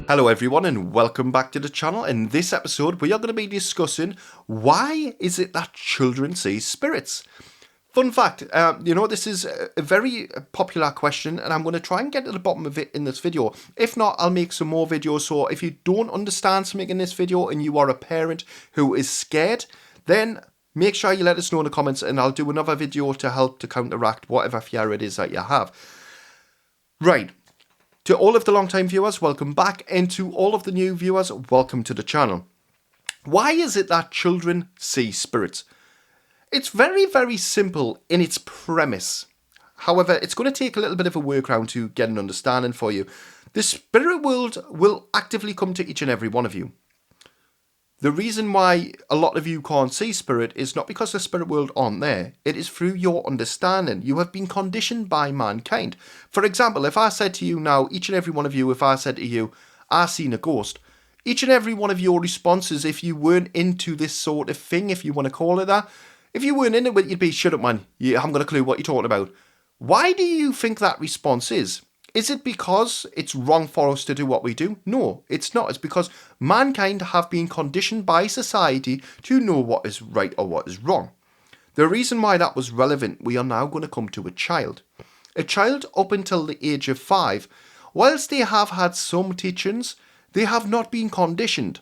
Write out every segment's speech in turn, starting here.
Hello everyone and welcome back to the channel. In this episode we are going to be discussing why is it that children see spirits. Fun fact, this is a very popular question and I'm going to try and get to the bottom of it in this video. If not, I'll make some more videos. So if you don't understand something in this video and you are a parent who is scared, then make sure you let us know in the comments and I'll do another video to help to counteract whatever fear it is that you have. Right. To all of the long-time viewers, welcome back, and to all of the new viewers, welcome to the channel. Why is it that children see spirits? It's very, very simple in its premise. However, it's going to take a little bit of a workaround to get an understanding for you. The spirit world will actively come to each and every one of you. The reason why a lot of you can't see spirit is not because the spirit world aren't there. It is through your understanding. You have been conditioned by mankind. For example, if I said to you now, each and every one of you, if I said to you, I've seen a ghost, each and every one of your responses, if you weren't into this sort of thing, if you want to call it that, if you weren't into it, you'd be, shut up man, you haven't got a clue what you're talking about. Why do you think that response is? Is it because it's wrong for us to do what we do? No, it's not. It's because mankind have been conditioned by society to know what is right or what is wrong. The reason why that was relevant, we are now going to come to a child. A child up until the age of 5, whilst they have had some teachings, they have not been conditioned.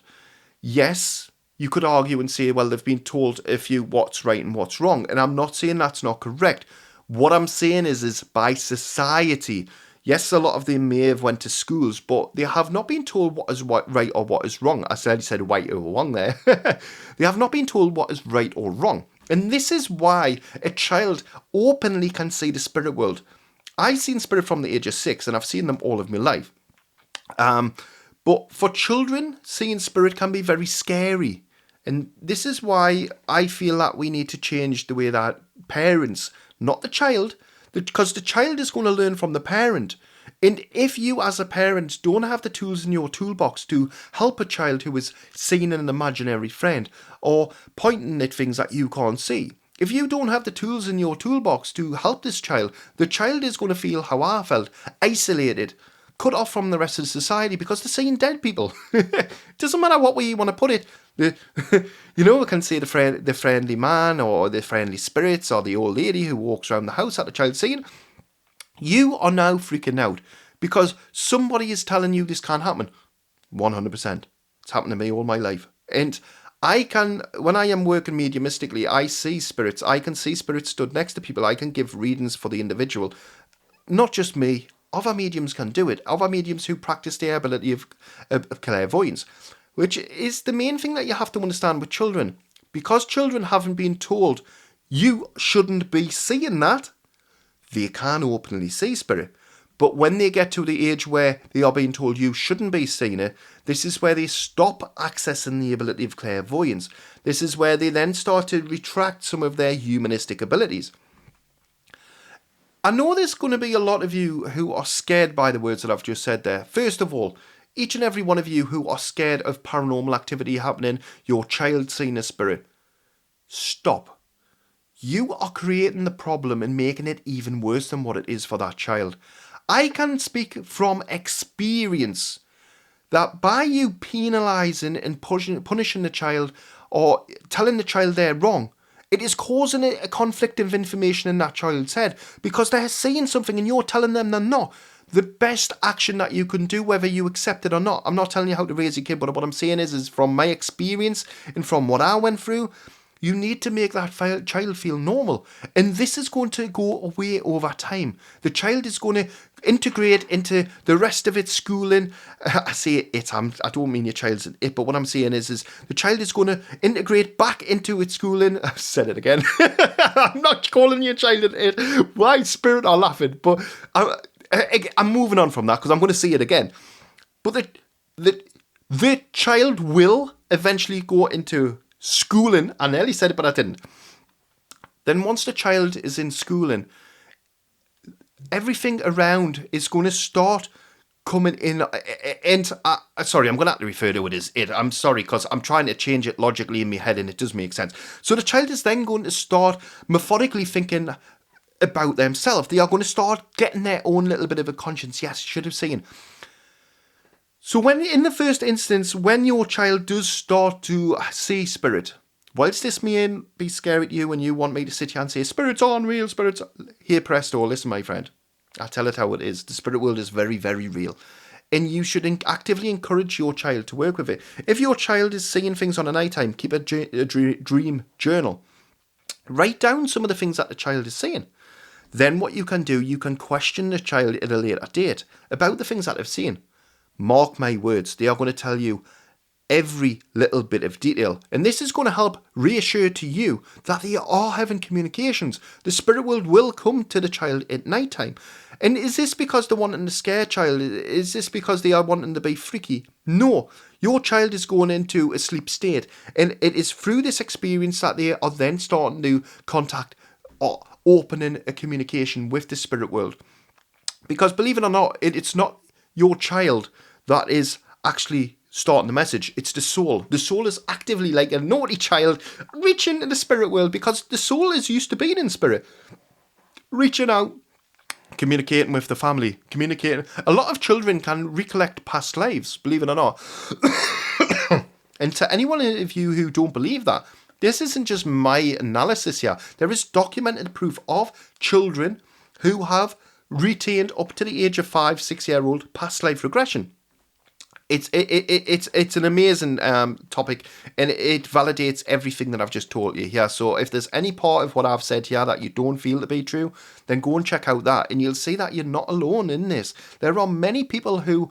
Yes, you could argue and say, well, they've been told a few what's right and what's wrong. And I'm not saying that's not correct. What I'm saying is by society. Yes, a lot of them may have went to schools, but they have not been told what is right or what is wrong. I said right or wrong there. They have not been told what is right or wrong. And this is why a child openly can see the spirit world. I've seen spirit from the age of 6 and I've seen them all of my life. But for children, seeing spirit can be very scary. And this is why I feel that we need to change the way that parents, not the child, because the child is going to learn from the parent. And if you as a parent don't have the tools in your toolbox to help a child who is seeing an imaginary friend or pointing at things that you can't see, if you don't have the tools in your toolbox to help this child, the child is going to feel how I felt, isolated, cut off from the rest of society because they're seeing dead people. Doesn't matter what way you want to put it. We can say the friendly man or the friendly spirits or the old lady who walks around the house that the child's seeing. You are now freaking out because somebody is telling you this can't happen. 100%. It's happened to me all my life. And when I am working mediumistically, I see spirits. I can see spirits stood next to people. I can give readings for the individual. Not just me. Other mediums can do it. Other mediums who practice their ability of clairvoyance, which is the main thing that you have to understand with children. Because children haven't been told you shouldn't be seeing that, they can openly see spirit. But when they get to the age where they are being told you shouldn't be seeing it, this is where they stop accessing the ability of clairvoyance. This is where they then start to retract some of their humanistic abilities. I know there's going to be a lot of you who are scared by the words that I've just said there. First of all, each and every one of you who are scared of paranormal activity happening, your child seeing a spirit, stop. You are creating the problem and making it even worse than what it is for that child. I can speak from experience that by you penalising and punishing the child or telling the child they're wrong, it is causing a conflict of information in that child's head because they're seeing something and you're telling them they're not. The best action that you can do, whether you accept it or not, I'm not telling you how to raise your kid, but what I'm saying is from my experience and from what I went through, you need to make that child feel normal. And this is going to go away over time. The child is going to integrate into the rest of its schooling. I say it, I don't mean your child's it, but what I'm saying is the child is going to integrate back into its schooling. I've said it again. I'm not calling your child it. Why spirit are laughing? But I'm moving on from that because I'm going to say it again. But the child will eventually go into schooling. I nearly said it, but I didn't. Then once the child is in schooling, everything around is going to start coming in. And sorry, I'm going to have to refer to it as it. I'm sorry, because I'm trying to change it logically in my head and it does make sense. So the child is then going to start methodically thinking about themselves. They are going to start getting their own little bit of a conscience. Yes, should have seen. So when, in the first instance, when your child does start to see spirit, whilst this may be scary to you and you want me to sit here and say, spirits aren't real, spirits, here presto, listen my friend, I tell it how it is. The spirit world is very, very real. And you should actively encourage your child to work with it. If your child is seeing things on a night time, keep a dream journal. Write down some of the things that the child is seeing. Then what you can do, you can question the child at a later date about the things that they've seen. Mark my words, they are going to tell you every little bit of detail. And this is going to help reassure to you that they are having communications. The spirit world will come to the child at night time. And is this because they're wanting to scare child? Is this because they are wanting to be freaky? No. Your child is going into a sleep state. And it is through this experience that they are then starting to contact or opening a communication with the spirit world. Because believe it or not, it's not your child that is actually starting the message. It's the soul. The soul is actively like a naughty child reaching into the spirit world because the soul is used to being in spirit. Reaching out, communicating with the family, communicating. A lot of children can recollect past lives, believe it or not. And to anyone of you who don't believe that, this isn't just my analysis here. There is documented proof of children who have retained up to the age of 5, 6-year-old past life regression. It's an amazing topic, and it validates everything that I've just told you here. So if there's any part of what I've said here that you don't feel to be true, then go and check out that, and you'll see that you're not alone in this. There are many people who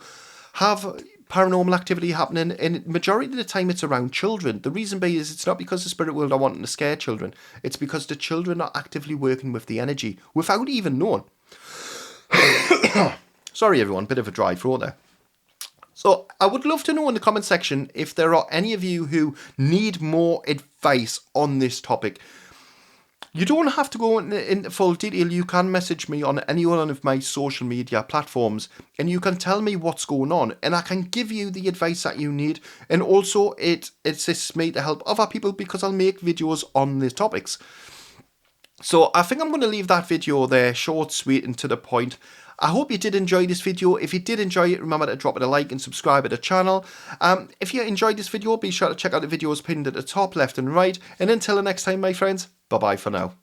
have paranormal activity happening, and majority of the time it's around children. The reason being is it's not because the spirit world are wanting to scare children. It's because the children are actively working with the energy without even knowing. Sorry everyone, bit of a dry throat there. So I would love to know in the comment section if there are any of you who need more advice on this topic. You don't have to go into full detail. You can message me on any one of my social media platforms and you can tell me what's going on and I can give you the advice that you need. And also it assists me to help other people because I'll make videos on these topics. So I think I'm going to leave that video there, short, sweet and to the point. I hope you did enjoy this video. If you did enjoy it, remember to drop it a like and subscribe to the channel. If you enjoyed this video, be sure to check out the videos pinned at the top left and right. And until the next time, my friends, bye-bye for now.